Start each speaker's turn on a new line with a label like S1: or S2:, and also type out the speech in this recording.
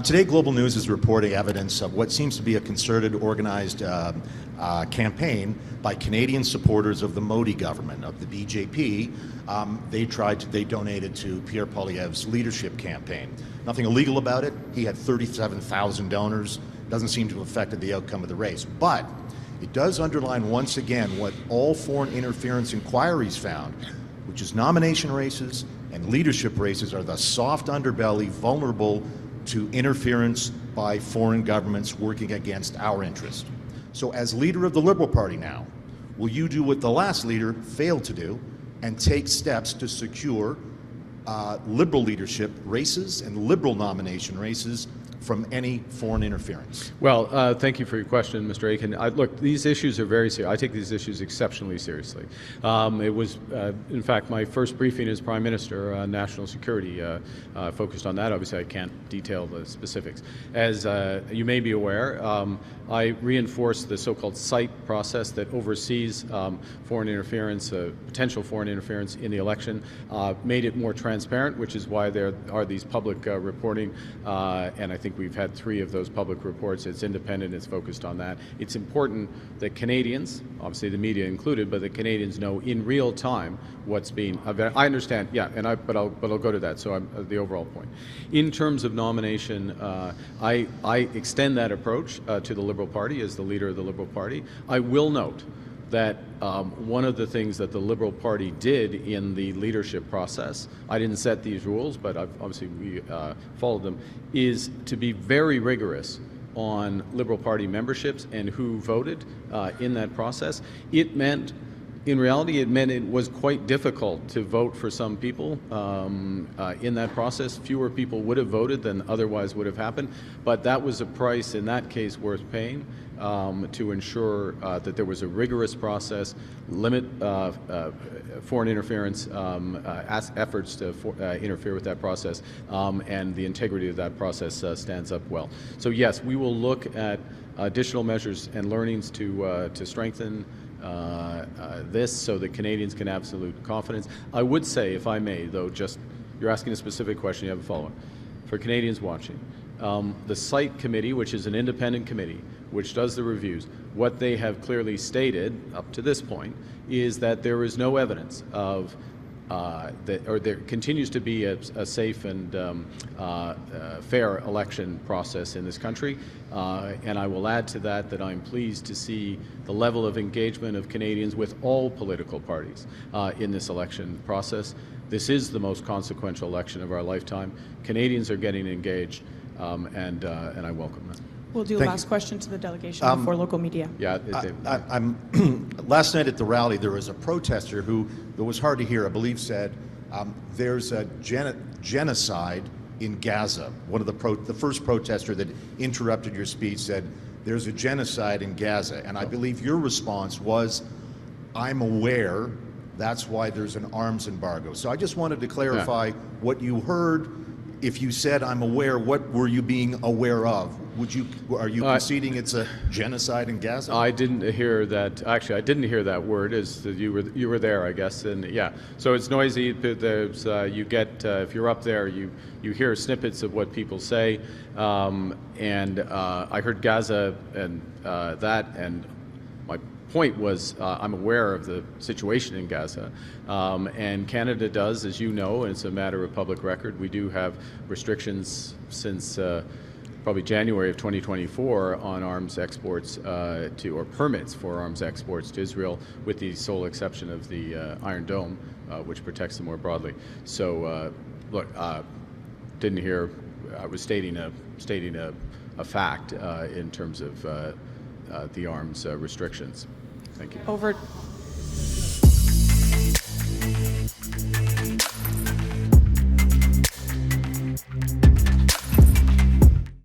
S1: Today, Global News is reporting evidence of what seems to be a concerted, organized campaign by Canadian supporters of the Modi government, of the BJP. They donated to Pierre Poilievre's leadership campaign. Nothing illegal about it. He had 37,000 donors. Doesn't seem to have affected the outcome of the race. But it does underline once again what all foreign interference inquiries found, which is nomination races and leadership races are the soft underbelly vulnerable to interference by foreign governments working against our interest. So as leader of the Liberal Party now, will you do what the last leader failed to do and take steps to secure Liberal leadership races and Liberal nomination races from any foreign interference?
S2: Well, thank you for your question, Mr. Aiken. Look, these issues are very serious. I take these issues exceptionally seriously. It was, in fact, my first briefing as Prime Minister on national security focused on that. Obviously, I can't detail the specifics. As you may be aware, I reinforced the so-called SITE process that oversees foreign interference, potential foreign interference in the election, made it more transparent, which is why there are these public reporting, and I think we've had 3 of those public reports. It's independent, it's focused on that. It's important that Canadians, obviously the media included, but that Canadians know in real time what's being, I understand, yeah, but I'll go to that, so the overall point. In terms of nomination, I extend that approach to the Liberal Party as the leader of the Liberal Party. I will note that one of the things that the Liberal Party did in the leadership process, I didn't set these rules, but obviously we followed them, is to be very rigorous on Liberal Party memberships and who voted in that process. It meant, in reality, it was quite difficult to vote for some people in that process. Fewer people would have voted than otherwise would have happened, but that was a price in that case worth paying to ensure that there was a rigorous process, limit foreign interference efforts to interfere with that process, and the integrity of that process stands up well. So yes, we will look at additional measures and learnings to strengthen this so that Canadians can have absolute confidence. I would say, if I may, though, just you're asking a specific question, you have a follow-up. For Canadians watching, the SITE committee, which is an independent committee, which does the reviews, what they have clearly stated up to this point is that there is no evidence of there continues to be a safe and fair election process in this country. And I will add to that that I'm pleased to see the level of engagement of Canadians with all political parties in this election process. This is the most consequential election of our lifetime. Canadians are getting engaged, and I welcome that.
S3: We'll do a last question to the delegation before local media.
S2: Yeah.
S1: Last night at the rally, there was a protester who, it was hard to hear, I believe said, there's a genocide in Gaza. One of the first protester that interrupted your speech said, there's a genocide in Gaza. And I believe your response was, I'm aware, that's why there's an arms embargo. So I just wanted to clarify what you heard. If you said, I'm aware, what were you being aware of? Are you conceding it's a genocide in Gaza?
S2: I didn't hear that. Actually, I didn't hear that word. As you were there, I guess. And yeah, so it's noisy. There's you get if you're up there, you hear snippets of what people say. And I heard Gaza and that, and my point was I'm aware of the situation in Gaza, and Canada does, as you know, and it's a matter of public record. We do have restrictions since probably January of 2024 on arms exports or permits for arms exports to Israel, with the sole exception of the Iron Dome, which protects them more broadly. So look, didn't hear. I was stating a fact in terms of the arms restrictions. Thank you.
S3: Over